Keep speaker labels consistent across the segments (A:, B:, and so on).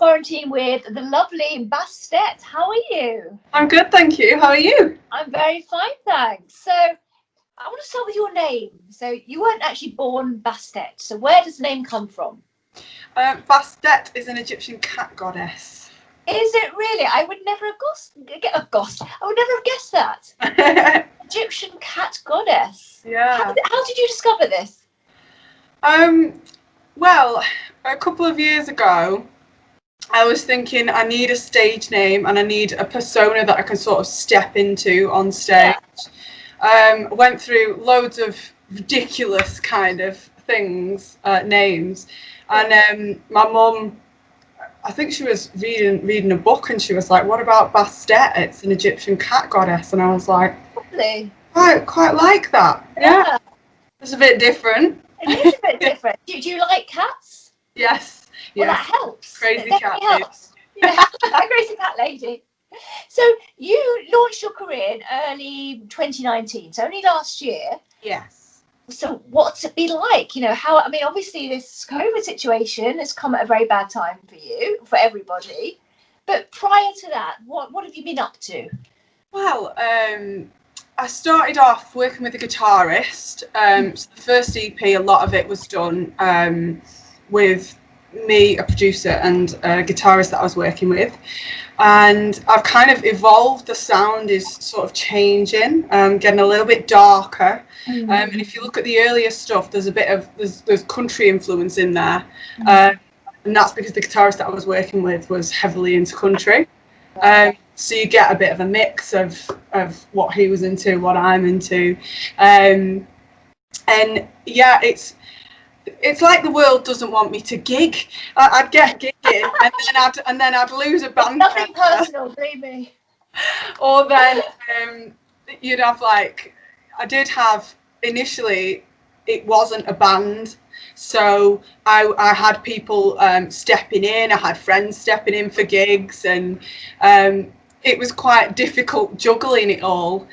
A: quarantine with the lovely Bastette. How are you?
B: I'm good, thank you. How are you?
A: I'm very fine, thanks. So I want to start with your name. So you weren't actually born Bastette. So where does the name come from?
B: Bastette is an Egyptian cat goddess.
A: Is it really? I would never have I would never have guessed that. Egyptian cat goddess.
B: Yeah.
A: How did you discover this?
B: Well, a couple of years ago, I was thinking I need a stage name and I need a persona that I can sort of step into on stage. Yeah. Went through loads of ridiculous kind of things, names, and my mum, I think she was reading a book and she was like, "What about Bastette? It's an Egyptian cat goddess," and I was like,
A: "Really?
B: Quite like that. Yeah. It's a bit different."
A: It is a bit different. Do you like cats?
B: Yes.
A: Well, that helps.
B: Crazy cat
A: helps. Yeah, a crazy cat lady. So you launched your career in early 2019, so only last year.
B: Yes.
A: So what's it been like? You know, obviously this COVID situation has come at a very bad time for you, for everybody. But prior to that, what have you been up to?
B: Well, I started off working with a guitarist. So the first EP, a lot of it was done with me, a producer, and a guitarist that I was working with. And I've kind of evolved. The sound is sort of changing, getting a little bit darker. And if you look at the earlier stuff, there's a bit of there's country influence in there, and that's because the guitarist that I was working with was heavily into country. So you get a bit of a mix of what he was into, what I'm into, and yeah, it's like the world doesn't want me to gig. I'd get gigging, and then I'd lose a band.
A: Nothing personal, believe me.
B: Or then you'd have I did have initially, it wasn't a band. So I had people stepping in, I had friends stepping in for gigs, and it was quite difficult juggling it all.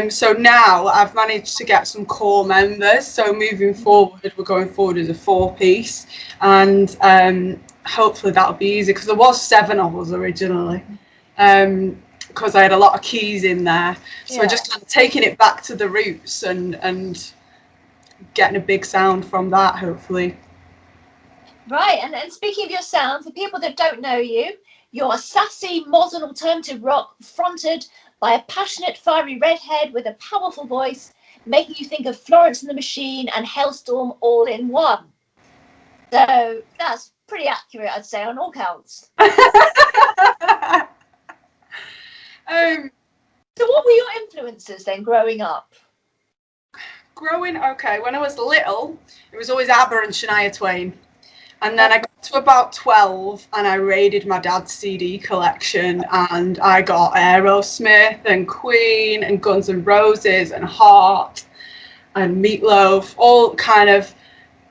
B: So now I've managed to get some core members. So moving forward, we're going forward as a 4-piece, and hopefully that'll be easy, because there was 7 of us originally. Because I had a lot of keys in there. So we're just kind of taking it back to the roots and getting a big sound from that, hopefully.
A: Right, and speaking of your sound, for people that don't know you, you're a sassy modern alternative rock fronted by a passionate, fiery redhead with a powerful voice, making you think of Florence and the Machine and Hellstorm all in one. So that's pretty accurate, I'd say, on all counts. So what were your influences then growing up?
B: When I was little, it was always ABBA and Shania Twain. And then I got to about 12 and I raided my dad's CD collection, and I got Aerosmith and Queen and Guns N' Roses and Heart and Meatloaf, all kind of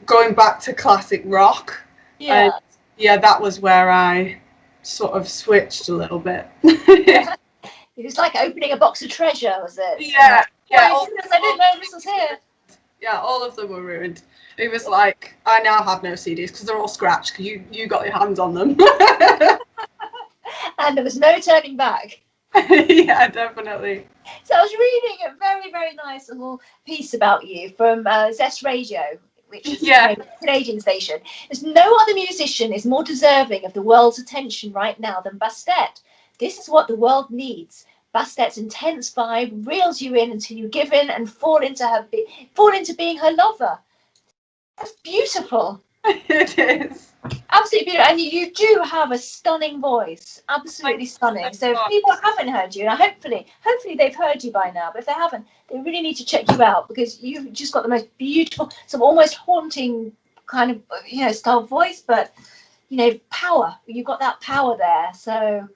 B: going back to classic rock.
A: Yeah.
B: And yeah, that was where I sort of switched a little bit.
A: It was like opening a box of treasure, was it?
B: Yeah.
A: I didn't know this was here.
B: Yeah, all of them were ruined. It was like, I now have no CDs because they're all scratched because you got your hands on them.
A: And there was no turning back.
B: Yeah, definitely.
A: So I was reading a very, very nice little piece about you from Zest Radio, which is a Canadian station. There's no other musician is more deserving of the world's attention right now than Bastette. This is what the world needs. Bastette's intense vibe reels you in until you give in and fall into being her lover. That's beautiful.
B: It is.
A: Absolutely beautiful. And you do have a stunning voice. Absolutely stunning. So if people haven't heard you, and hopefully they've heard you by now, but if they haven't, they really need to check you out, because you've just got the most beautiful, sort of almost haunting kind of, style voice, but, power. You've got that power there. So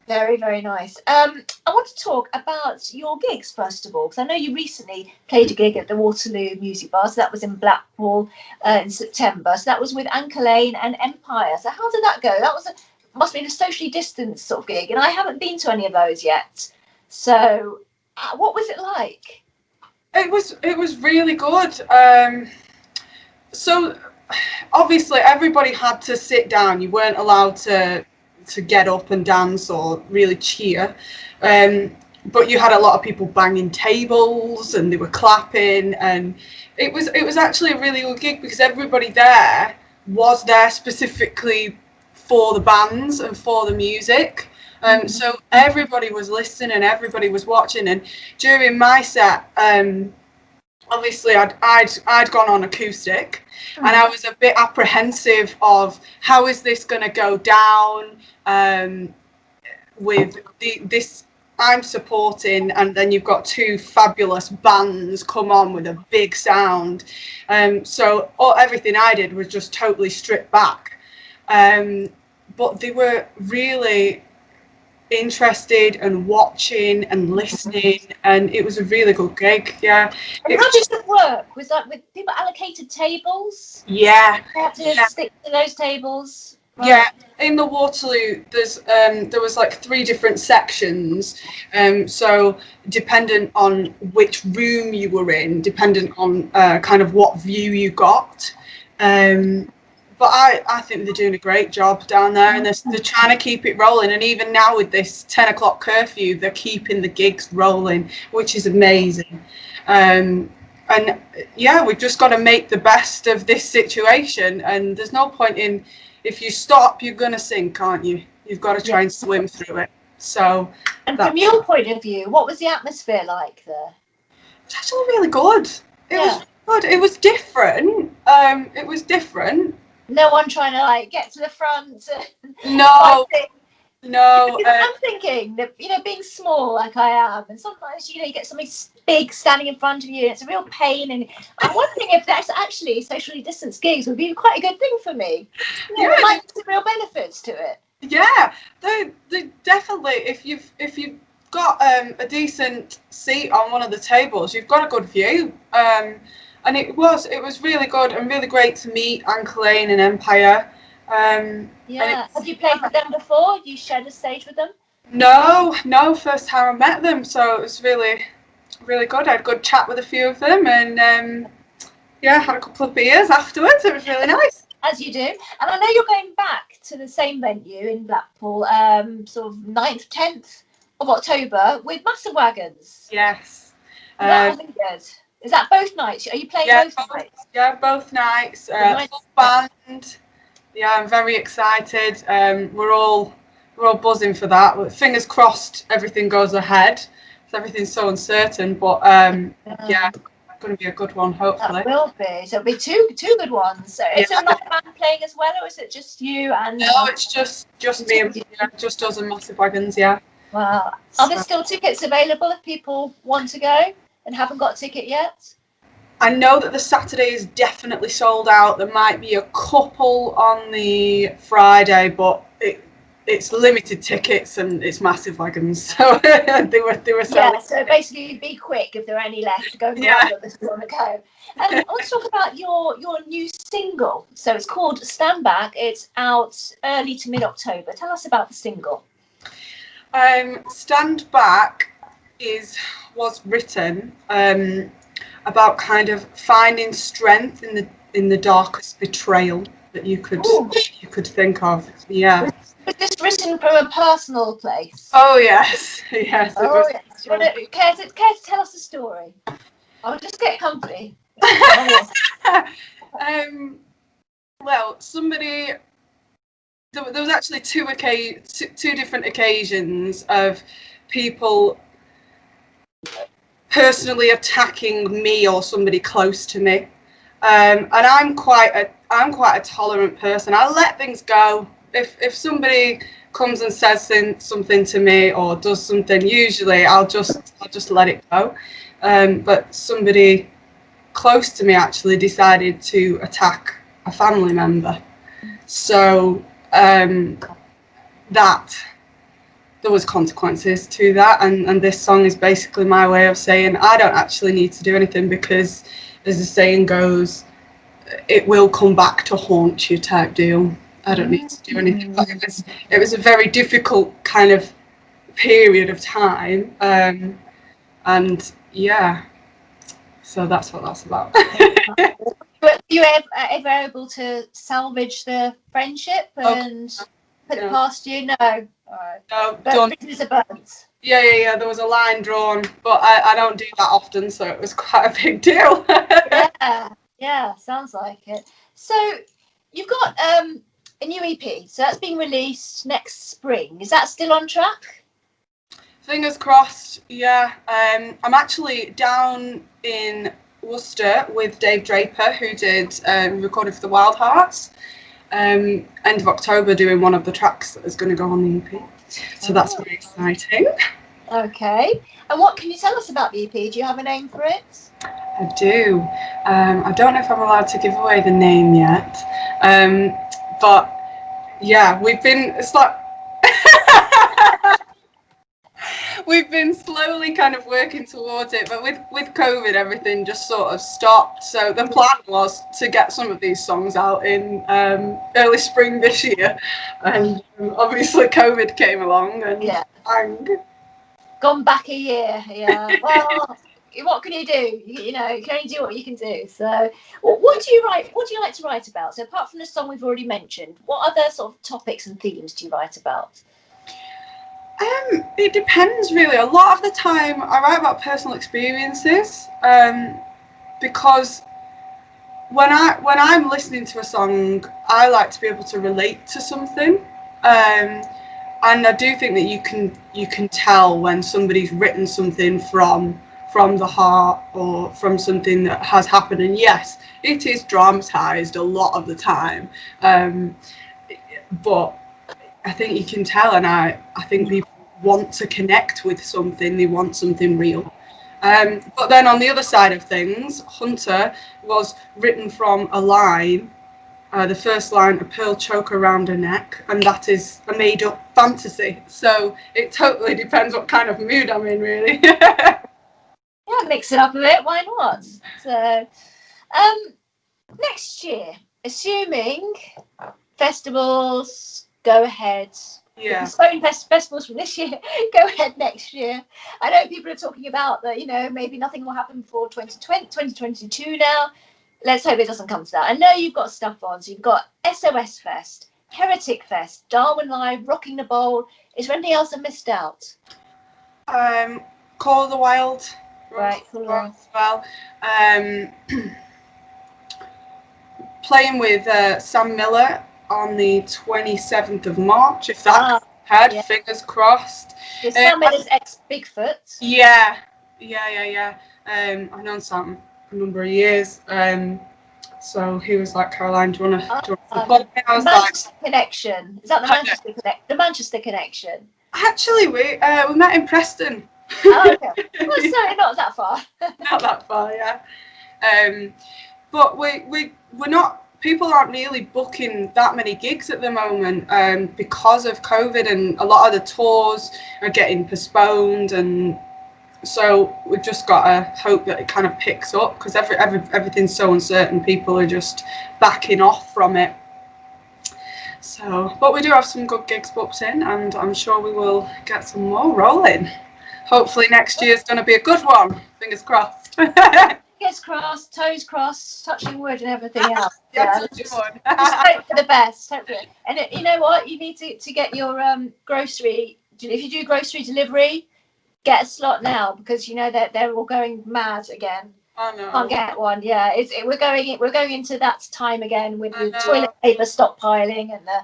A: very, very nice. I want to talk about your gigs first of all, because I know you recently played a gig at the Waterloo Music Bar. So that was in Blackpool in September. So that was with Anchor Lane and Empire. So how did that go? That must have been a socially distanced sort of gig, and I haven't been to any of those yet. So what was it like?
B: It was really good. So obviously everybody had to sit down. You weren't allowed to get up and dance or really cheer. But you had a lot of people banging tables and they were clapping, and it was actually a really good gig because everybody there was there specifically for the bands and for the music. So everybody was listening and everybody was watching. And during my set, obviously I'd gone on acoustic, and I was a bit apprehensive of how is this going to go down with this I'm supporting, and then you've got two fabulous bands come on with a big sound. So everything I did was just totally stripped back. But they were really interested and watching and listening, and it was a really good gig. Yeah.
A: And how does it work? Was that with people allocated tables?
B: Yeah.
A: They had to stick to those tables? Right.
B: Yeah, in the Waterloo, there was like 3 different sections. So dependent on which room you were in, dependent on kind of what view you got. But I think they're doing a great job down there, and they're trying to keep it rolling. And even now with this 10 o'clock curfew, they're keeping the gigs rolling, which is amazing. And yeah, we've just got to make the best of this situation. And there's no point in, if you stop, you're going to sink, aren't you? You've got to try and swim through it. So.
A: And from your point of view, what was the atmosphere like there?
B: It's actually really good. It was good. It was different. It was different.
A: No one trying to like get to the front.
B: No.
A: I'm thinking that, being small like I am, and sometimes you get something big standing in front of you, and it's a real pain. And I'm wondering if that's actually socially distanced gigs would be quite a good thing for me. There might be some real benefits to it.
B: Yeah, they definitely. If you've got a decent seat on one of the tables, you've got a good view. And it was really good and really great to meet Anchor Lane and Empire.
A: Have you played with them before? Have you shared a stage with them?
B: No, first time I met them, so it was really, really good. I had a good chat with a few of them, and had a couple of beers afterwards. It was really nice.
A: As you do. And I know you're going back to the same venue in Blackpool, sort of 9th, 10th of October with Massive Wagons.
B: Yes.
A: That will be good. Is that both nights? Are you playing both nights?
B: Yeah, both nights. Full band. Yeah, I'm very excited. We're all buzzing for that. Fingers crossed everything goes ahead. So everything's so uncertain, but going to be a good one, hopefully.
A: That will be. So it'll be two good ones. So is there another band playing as well, or is it just you and?
B: No, it's just me and just us and Massive Wagons. Yeah.
A: Wow. Are there still tickets available if people want to go and haven't got a ticket yet?
B: I know that the Saturday is definitely sold out. There might be a couple on the Friday, but it's limited tickets and it's Massive Wagons, so they were selling.
A: Yeah, so basically be quick if there are any left. Go grab them if you want to go. And let's talk about your new single. So it's called Stand Back. It's out early to mid-October. Tell us about the single.
B: Stand Back was written about kind of finding strength in the darkest betrayal that you could think of. Yeah.
A: Was this written from a personal place?
B: Oh yes. Yes.
A: Yes. Do you care to tell us the story? I'll just get comfy.
B: Well, somebody. There was actually two different occasions of people personally attacking me or somebody close to me, and I'm quite a tolerant person. I let things go. If somebody comes and says something to me or does something, usually I'll just let it go. But somebody close to me actually decided to attack a family member. So that there was consequences to that, and this song is basically my way of saying I don't actually need to do anything, because as the saying goes, it will come back to haunt you type deal. I don't need to do anything. But it was a very difficult kind of period of time, and yeah, so that's what that's about.
A: But you ever able to salvage the friendship and put it past you? No. All right.
B: No,
A: But
B: done.
A: bridges are burnt.
B: Yeah. There was a line drawn, but I don't do that often, so it was quite a big deal.
A: Yeah, sounds like it. So you've got a new EP, so that's being released next spring. Is that still on track?
B: Fingers crossed. Yeah. I'm actually down in Worcester with Dave Draper, who did recorded for the Wild Hearts. End of October, doing one of the tracks that is going to go on the EP. So that's very exciting.
A: Okay. And what can you tell us about the EP? Do you have a name for it?
B: I do. I don't know if I'm allowed to give away the name yet. But yeah, we've been slowly kind of working towards it, but with COVID, everything just sort of stopped. So the plan was to get some of these songs out in early spring this year, and obviously COVID came along and bang.
A: Gone back a year. Yeah. Well, what can you do? You know, you can only do what you can do. So, what do you write? What do you like to write about? So, apart from the song we've already mentioned, what other sort of topics and themes do you write about?
B: It depends really. A lot of the time I write about personal experiences, because when I'm listening to a song, I like to be able to relate to something, and I do think that you can tell when somebody's written something from the heart or from something that has happened. And yes, it is dramatized a lot of the time, but I think you can tell, and I think people want to connect with something. They want something real. But then on the other side of things, Hunter was written from a line, the first line, a pearl choker around her neck, and that is a made-up fantasy. So it totally depends what kind of mood I'm in, really.
A: Yeah, mix it up a bit. Why not? So, next year, assuming festivals go ahead.
B: Yeah.
A: Postpone festivals from this year, go ahead next year. I know people are talking about that, you know, maybe nothing will happen for 2022 now. Let's hope it doesn't come to that. I know you've got stuff on. So you've got SOS Fest, Heretic Fest, Darwin Live, Rocking the Bowl. Is there anything else I missed out?
B: Call of the Wild.
A: Right, cool.
B: As well. Playing with Sam Miller on the 27th of March, if that's ahead, fingers crossed.
A: Sam Miller's ex-Bigfoot.
B: Yeah. I've known Sam a number of years. So he was like, Caroline, do you want to support me? I was
A: Manchester Connection. Is that the Manchester Connection?
B: Actually, we met in Preston.
A: Oh, okay. Well, sorry, not that far.
B: Not that far, yeah. But we're not. People aren't really booking that many gigs at the moment because of COVID, and a lot of the tours are getting postponed, and so we've just got to hope that it kind of picks up, because everything's so uncertain. People are just backing off from it. So, but we do have some good gigs booked in, and I'm sure we will get some more rolling. Hopefully next year's going to be a good one. Fingers crossed.
A: Fingers crossed, toes crossed, touching wood and everything else.
B: Just
A: hope for the best. And you know what? You need to get your grocery. If you do grocery delivery, get a slot now, because you know that they're all going mad again.
B: I know.
A: Can't get one. Yeah, we're going into that time again with the toilet paper stockpiling and the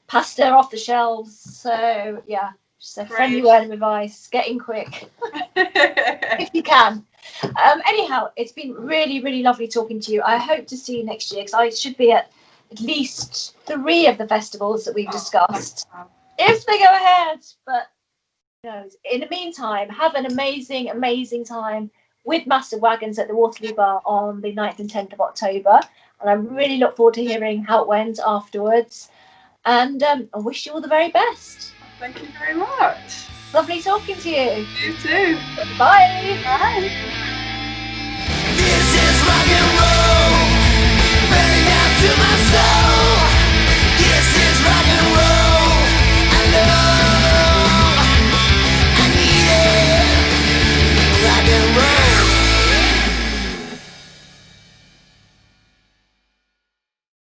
A: pasta off the shelves. So yeah, just a friendly word of advice: get in quick if you can. Anyhow, it's been really, really lovely talking to you. I hope to see you next year, because I should be at least 3 of the festivals that we've discussed, if they go ahead. But who knows? In the meantime, have an amazing, amazing time with Massive Wagons at the Waterloo Bar on the 9th and 10th of October. And I really look forward to hearing how it went afterwards. And I wish you all the very best.
B: Thank you very much.
A: Lovely talking to you.
B: You too.
A: Bye.
B: Bye.